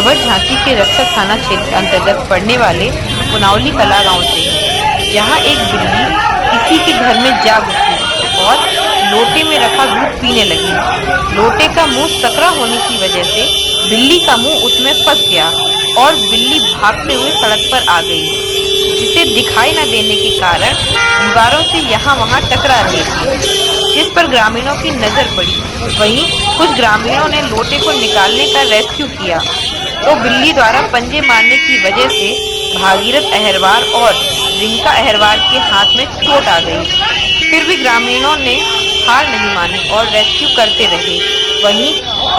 खबर झांसी के रक्सर थाना क्षेत्र अंतर्गत पड़ने वाले पुनावली कला गांव से है। यहाँ एक बिल्ली किसी के घर में जा घुसी और लोटे में रखा दूध पीने लगी। लोटे का मुंह सकरा होने की वजह से बिल्ली का मुंह उसमें फंस गया और बिल्ली भागते हुए सड़क पर आ गई, जिसे दिखाई न देने के कारण दीवारों से यहाँ वहाँ टकरा रही थी, जिस पर ग्रामीणों की नजर पड़ी। वहीं कुछ ग्रामीणों ने लोटे को निकालने का रेस्क्यू किया तो बिल्ली द्वारा पंजे मारने की वजह से भागीरथ अहरवार और रिंका अहरवार के हाथ में चोट आ गई। फिर भी ग्रामीणों ने हार नहीं मानी और रेस्क्यू करते रहे। वहीं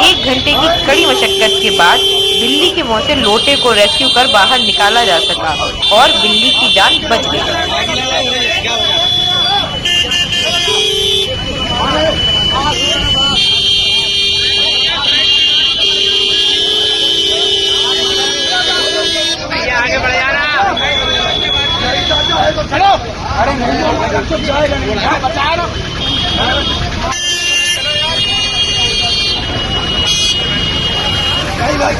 1 घंटे की कड़ी मशक्कत के बाद बिल्ली के मुंह से लोटे को रेस्क्यू कर बाहर निकाला जा सका और बिल्ली की जान बच गई। चलो अरे नहीं जाएगा नहीं बचा लो भाई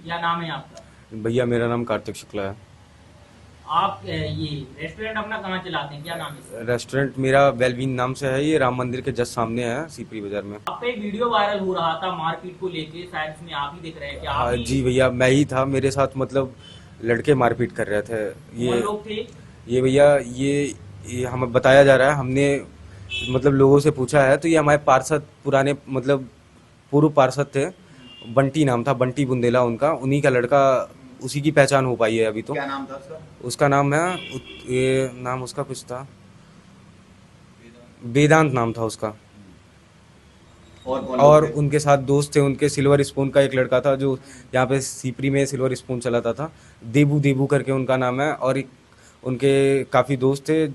क्या नाम है आपका? भैया मेरा नाम कार्तिक शुक्ला है। आप ये रेस्टोरेंट अपना कहाँ चलाते हैं, क्या नाम है? रेस्टोरेंट मेरा वेलबीन नाम से है, ये राम मंदिर के जस्ट सामने है, सीपरी बाजार में। आप पे एक वीडियो वायरल हो रहा था मारपीट को लेके, शायद इसमें आप ही दिख रहे हैं क्या? हाँ जी भैया, मैं ही था, मेरे साथ मतलब लड़के मारपीट कर रहे थे। ये लोग थे? ये भैया ये हमें बताया जा रहा है, हमने मतलब लोगों से पूछा है तो ये हमारे पार्षद पुराने मतलब पूर्व पार्षद थे, बंटी नाम था, बंटी बुंदेला उनका, उन्हीं का लड़का, उसी की पहचान हो पाई है अभी तो। क्या नाम था उसका? उसका नाम है ये नाम उसका कुछ था, वेदांत नाम था उसका। और उनके साथ दोस्त थे उनके, सिल्वर स्पून का एक लड़का था जो यहाँ पे सीपरी में सिल्वर स्पून चलाता था, देबू करके उनका नाम है। और उनके काफ़ी दोस्त थे,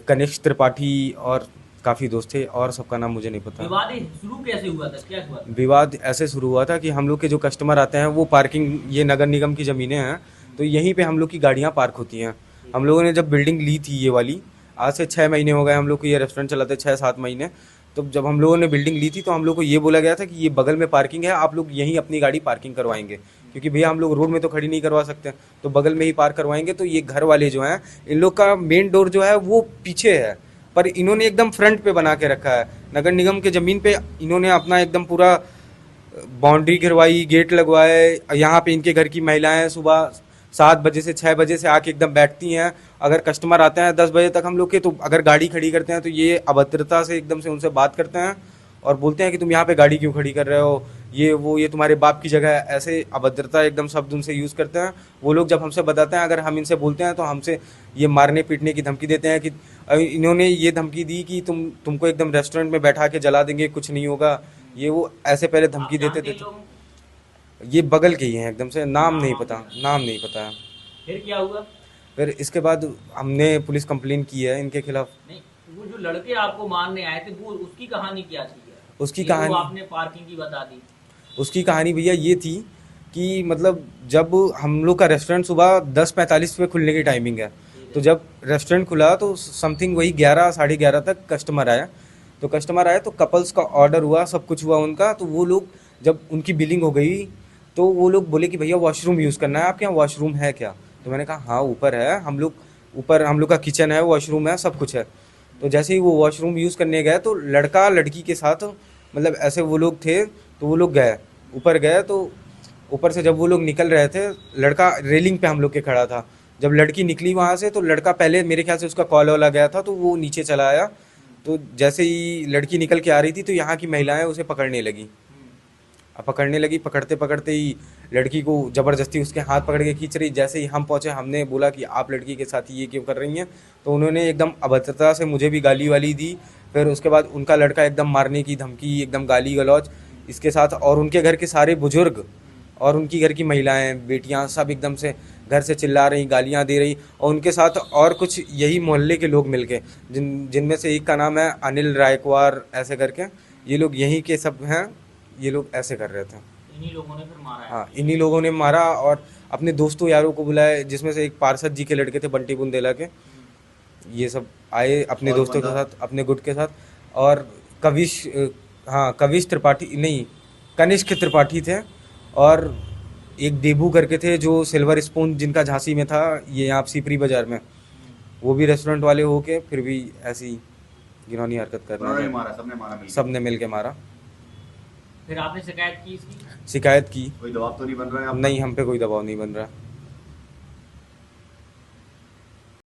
कनिष्क त्रिपाठी और काफ़ी दोस्त थे, और सबका नाम मुझे नहीं पता। विवाद शुरू कैसे हुआ था, क्या हुआ? विवाद ऐसे शुरू हुआ था कि हम लोग के जो कस्टमर आते हैं वो पार्किंग, ये नगर निगम की ज़मीनें हैं तो यहीं पे हम लोग की गाड़ियाँ पार्क होती हैं। हम लोगों ने जब बिल्डिंग ली थी ये वाली, आज से 6 महीने हो गए हम लोग को ये रेस्टोरेंट चलाते, 6-7 महीने। तो जब हम लोगों ने बिल्डिंग ली थी तो हम लोग को ये बोला गया था कि ये बगल में पार्किंग है, आप लोग यहीं अपनी गाड़ी पार्किंग करवाएंगे, क्योंकि भैया हम लोग रोड में तो खड़ी नहीं करवा सकते, तो बगल में ही पार्क करवाएंगे। तो ये घर वाले जो हैं, इन लोग का मेन डोर जो है वो पीछे है, पर इन्होंने एकदम फ्रंट पे बना के रखा है। नगर निगम के ज़मीन पे इन्होंने अपना एकदम पूरा बाउंड्री गिरवाई, गेट लगवाए। यहाँ पे इनके घर की महिलाएं सुबह 7 बजे से 6 बजे से आके एकदम बैठती हैं। अगर कस्टमर आते हैं 10 बजे तक हम लोग के, तो अगर गाड़ी खड़ी करते हैं तो ये अभद्रता से एकदम से उनसे बात करते हैं और बोलते हैं कि तुम यहाँ पे गाड़ी क्यों खड़ी कर रहे हो, ये तुम्हारे बाप की जगह है। ऐसे अभद्रता एकदम शब्द उनसे यूज़ करते हैं। वो लोग जब हमसे बताते हैं, अगर हम इनसे बोलते हैं तो हमसे ये मारने पीटने की धमकी देते हैं कि इन्होंने ये धमकी दी कि तुमको एकदम रेस्टोरेंट में बैठा के जला देंगे, कुछ नहीं होगा, ये वो ऐसे पहले धमकी देते थे। ये बगल के ही हैं एकदम से, नाम नहीं पता है। फिर क्या हुआ? फिर इसके बाद हमने पुलिस कंप्लेन की है इनके खिलाफ। नहीं, वो जो लड़के आपको मारने आए थे वो उसकी कहानी क्या थी? उसकी कहानी आपने पार्किंग की बता दी। उसकी कहानी भैया ये थी कि मतलब जब हम लोग का रेस्टोरेंट सुबह 10:45 पे खुलने की टाइमिंग है, तो जब रेस्टोरेंट खुला तो समथिंग वही 11 साढ़े 11 तक कस्टमर आया। तो कपल्स का ऑर्डर हुआ, सब कुछ हुआ उनका। तो वो लोग जब उनकी बिलिंग हो गई तो वो लोग बोले कि भैया वॉशरूम यूज़ करना है, आपके यहाँ वॉशरूम है क्या? तो मैंने कहा हाँ ऊपर है, हम लोग का किचन है, वॉशरूम है, सब कुछ है। तो जैसे ही वो वॉशरूम यूज़ करने गए तो लड़का लड़की के साथ मतलब ऐसे वो लोग थे, तो वो लोग गए ऊपर गए। तो ऊपर से जब वो लोग निकल रहे थे, लड़का रेलिंग पे हम लोग के खड़ा था। जब लड़की निकली वहाँ से तो लड़का पहले मेरे ख्याल से उसका कॉल वाला गया था, तो वो नीचे चला आया। तो जैसे ही लड़की निकल के आ रही थी तो यहाँ की महिलाएं उसे पकड़ने लगी। पकड़ते पकड़ते ही लड़की को ज़बरदस्ती उसके हाथ पकड़ के खींच रही। जैसे ही हम पहुँचे, हमने बोला कि आप लड़की के साथ ये क्यों कर रही हैं, तो उन्होंने एकदम अभद्रता से मुझे भी गाली वाली दी। फिर उसके बाद उनका लड़का एकदम मारने की धमकी, एकदम गाली गलौज इसके साथ। और उनके घर के सारे बुजुर्ग और उनकी घर की महिलाएं बेटियां सब एकदम से घर से चिल्ला रही, गालियां दे रही, और उनके साथ और कुछ यही मोहल्ले के लोग मिलके, जिनमें से एक का नाम है अनिल रायकवार ऐसे करके, ये लोग यहीं के सब हैं, ये लोग ऐसे कर रहे थे। इन्हीं लोगों ने फिर मारा है। हाँ, इन्हीं लोगों ने मारा और अपने दोस्तों यारों को बुलाया, जिसमें से एक पार्षद जी के लड़के थे बंटी बुंदेला के, ये सब आए अपने और दोस्तों के बंदा? साथ, अपने गुट के साथ। और कविश त्रिपाठी नहीं, कनिष्क त्रिपाठी थे, और एक देबू करके थे जो सिल्वर स्पून जिनका झांसी में था, ये यहाँ सीपरी बाजार में, वो भी रेस्टोरेंट वाले होके फिर भी ऐसी घिनौनी हरकत कर उन्होंने रहे नहीं थे। मारा, सबने मारा मिलके। सबने मिल के मारा। फिर आपने शिकायत की इसकी? शिकायत की, कोई दबाव तो नहीं बन रहा है आप? नहीं हम पे कोई दबाव नहीं बन रहा।